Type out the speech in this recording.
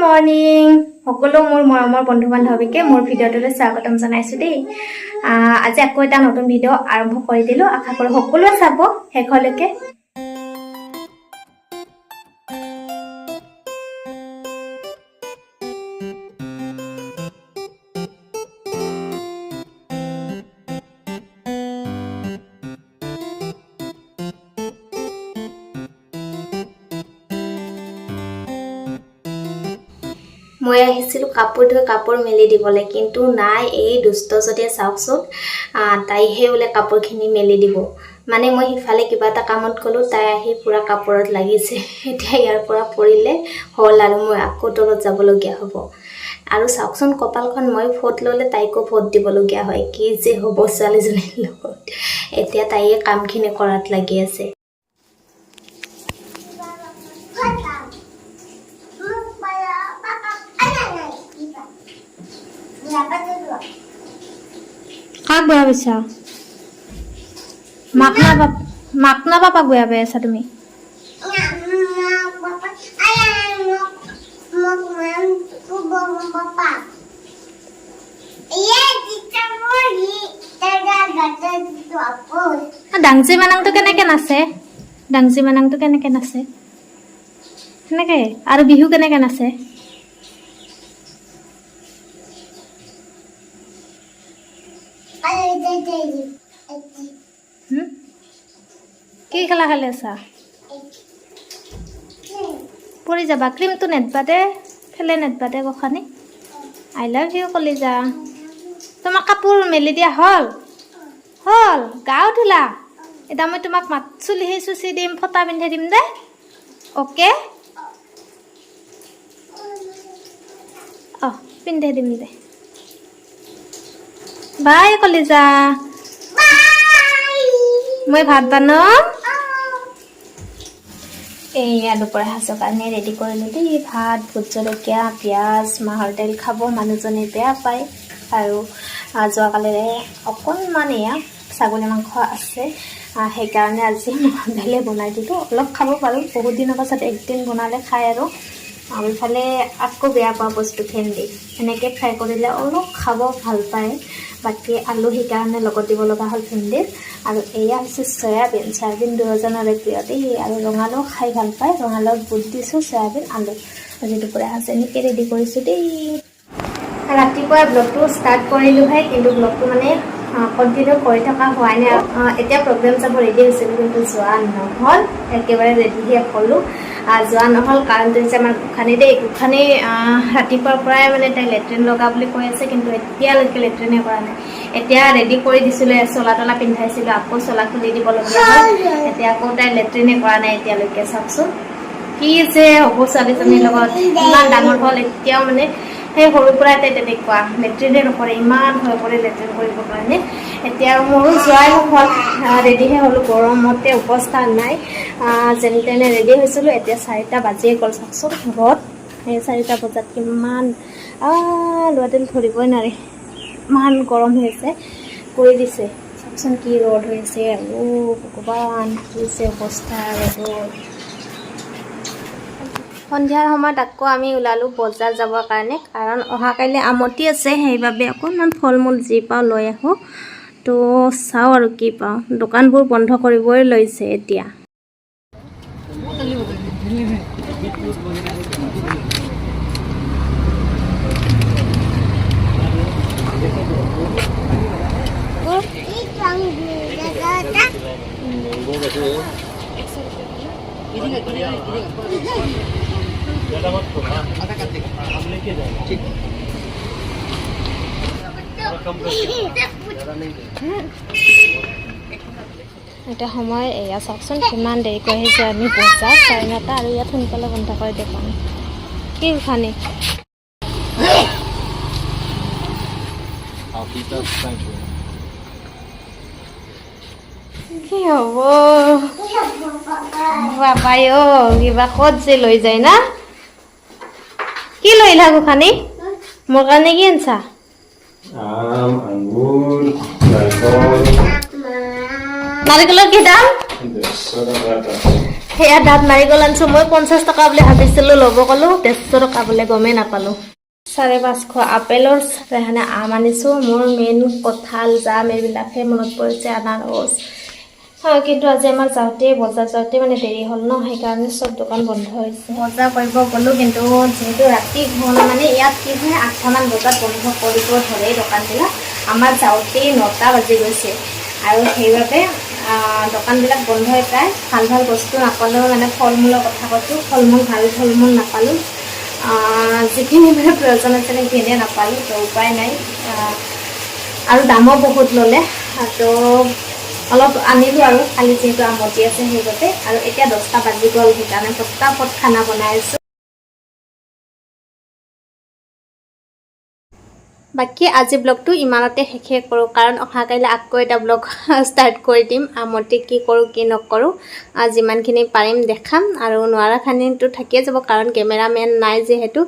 Morning সকলো মোৰ মৰমৰ বন্ধু বান্ধৱীকে মোৰ ভিডিঅ'টোলৈ স্বাগতম জনাইছোঁ দেই। আজি আকৌ এটা নতুন ভিডিঅ' আৰম্ভ কৰি দিলোঁ। আশা কৰোঁ সকলোৱে চাব শেষলৈকে। মই আহিছিলোঁ কাপোৰ ধুই কাপোৰ মেলি দিবলৈ, কিন্তু নাই এই দুষ্ট জদিয়ে চাওকচোন, তাইহে বোলে কাপোৰখিনি মেলি দিব। মানে মই সিফালে কিবা এটা কামত গ'লোঁ, তাই আহি পূৰা কাপোৰত লাগিছে। এতিয়া ইয়াৰ পৰা পৰিলে হ'ল আৰু মই আকৌ তলত যাবলগীয়া হ'ব। আৰু চাওকচোন কপালখন, মই ফোট ল'লে তাইকো ফোট দিবলগীয়া হয়। কি যে হ'ব ছোৱালীজনীৰ লগত। এতিয়া তাইয়ে কামখিনি কৰাত লাগি আছে। কাক বেয়া পাইছা? মাক না পাপাক বেয়া পাই আছা তুমি? ডাংচি মানাংটো কেনেকে নাচে? ডাংচি মানাংটো কেনেকে নাচে? সেনেকে আৰু বিহু কেনেকে নাচে? কি খেলা খেলি আছা? পৰি যাবা। ক্ৰীমটো নেদবা দে, ফেলে নেদবা দে গোসানি। আই লাভ ইউ কলিজা। তোমাৰ কাপোৰ মেলি দিয়া হ'ল? হ'ল। গাও ধুলা? এতিয়া মই তোমাক চুলিহি চুচি দিম, ফটা পিন্ধাই দিম দে। অ'কে? পিন্ধাই দিম দে। বাই কলিজা। মই ভাত বনাম। এইয়া দুপৰীয়া সাঁজৰ কাৰণে ৰেডি কৰিলোঁ দেই। ভাত, ভোট জলকীয়া, পিঁয়াজ, মাহৰ দাইল খাব মানুহজনে বেয়া পায়। আৰু যোৱাকালিৰে অকণমান এয়া ছাগলী মাংস আছে, সেইকাৰণে আজি মাহৰ দাইলে বনাই দিলোঁ। অলপ খাব পাৰোঁ, বহুত দিনৰ পাছত একদিন বনালে খায় আৰু ইফালে আকৌ বেয়া পোৱা বস্তু ভেন্দি, এনেকৈ ফ্ৰাই কৰিলে অলপ খাব ভাল পায়। বাকী আলু সেইকাৰণে লগত দিব লগা হ'ল ভেন্দিৰ। আৰু এয়া হৈছে চয়াবিন দুয়োজনৰে প্ৰিয় দেই। আৰু ৰঙালাও খাই ভাল পায়, ৰঙালাও বুট দিছোঁ, চয়াবিন আলু। আজি দুপৰীয়া সাঁজ এনেকৈ ৰেডি কৰিছোঁ দেই। ৰাতিপুৱা ব্লগটো ষ্টাৰ্ট কৰিলোঁহে, কিন্তু ব্লগটো মানে কণ্টিনিউ কৰি থকা হোৱাই নাই। এতিয়া প্ৰগ্ৰেম যাব ৰেডি হৈছিলোঁ, কিন্তু যোৱা নহ'ল। একেবাৰে ৰেডিহে হ'লোঁ, যোৱা নহ'ল। কাৰণটো হৈছে আমাৰ গোসানী দেই। গোসানী ৰাতিপুৱাৰ পৰাই মানে তাই লেট্ৰিন লগা বুলি কৈ আছে, কিন্তু এতিয়ালৈকে লেট্ৰিনে কৰা নাই। এতিয়া ৰেডি কৰি দিছিলোঁ, চলা তলা পিন্ধাইছিলোঁ, আকৌ চলা খুলি দিবলগীয়া হ'ল। এতিয়া আকৌ তাই লেট্ৰিনে কৰা নাই এতিয়ালৈকে। চাওকচোন কি যে হ'ব ছোৱালীজনীৰ লগত। ইমান ডাঙৰ হ'ল এতিয়াও মানে সেই সৰুৰ পৰাই তাই তেনেকুৱা, লেট্ৰিনে নকৰে। ইমান ভয় কৰে লেট্ৰিন কৰিবৰ কাৰণে। এতিয়া মোৰো যোৱাই নহ'ল, ৰেডিহে হ'লোঁ। গৰমতে অৱস্থা নাই, যেনে তেনে ৰেডি হৈছিলোঁ। এতিয়া 4টা বাজিয়ে গ'ল। চাওকচোন ৰ'দ, সেই 4টা বজাত কিমান ল'ৰাটো ধৰিবই নোৱাৰি, ইমান গৰম হৈ আছে, কৰি দিছে। চাওকচোন কি ৰ'দ হৈ আছে, আৰু ভগৱান কি যে অৱস্থা ৰ'দৰ। সন্ধিয়াৰ সময়ত আকৌ আমি ওলালোঁ বজাৰ যাবৰ কাৰণে, কাৰণ অহাকাইলৈ আমতি আছে। সেইবাবে অকণমান ফল মূল যি পাওঁ লৈ আহোঁ। তো চাওঁ আৰু কি পাওঁ। দোকানবোৰ বন্ধ কৰিবই লৈছে এতিয়া। এটা সময় এয়া চাওকচোন কিমান দেৰিকৈ আহিছোঁ আমি বজাৰ, 9:30, আৰু ইয়াত সোনকালে বন্ধ কৰি দোকান। কি খানি কি হ'ব বাবাই? কিবা ক'ত যে লৈ যায় না? কি লৈ আহিলা গোসানী? মোৰ কাৰণে কি আনছা? আম, আঙুৰ, নাৰিকল। নাৰিকলৰ কি দাম? 150 টকা। সেয়া দাঁত নাৰিকল আনিছোঁ মই 50 টকা বুলি ভাবিছিলোঁ ল'ব ক'লোঁ 150 টকা বোলে গমেই নাপালোঁ 550 আপেলৰ সেইকাৰণে আম আনিছোঁ মোৰ মেইন কঁঠাল জাম এইবিলাকহে মনত পৰিছে আনাৰস কিন্তু আজি আমাৰ যাওঁতে বজাৰ যাওঁতে মানে দেৰি হ'ল ন সেইকাৰণে চব দোকান বন্ধ হৈছে বজাৰ কৰিব গ'লোঁ কিন্তু যিহেতু ৰাতি হ'ল মানে ইয়াত কি হয় 8টামান বজাত বন্ধ কৰিব ধৰে দোকানবিলাক আমাৰ যাওঁতেই 9টা বাজি গৈছে আৰু সেইবাবে দোকানবিলাক বন্ধ হৈ প্ৰায় ভাল ভাল বস্তু নাপালেও মানে ফল মূলৰ কথা কৈছোঁ ফল মূল ভাল ফল মূল নাপালোঁ যিখিনি মানে প্ৰয়োজন আছে সেইখিনিয়ে নাপালোঁ তো উপায় নাই আৰু দামো বহুত ল'লে তো অলপ আনিলোঁ আৰু খালি যিহেতু আমতি আছে সেইবাবে আৰু এতিয়া 10টা বাজি গ'ল সেইকাৰণে পটাপট খানা বনাই আছোঁ বাকী আজি ব্লগটো ইমানতে শেষে কৰোঁ কাৰণ অহা কাইলৈ আকৌ এটা ব্লগ ষ্টাৰ্ট কৰি দিম আমতি কি কৰোঁ কি নকৰোঁ যিমানখিনি পাৰিম দেখাম আৰু নোৱাৰাখিনিতো থাকিয়ে যাব কাৰণ কেমেৰামেন নাই যিহেতু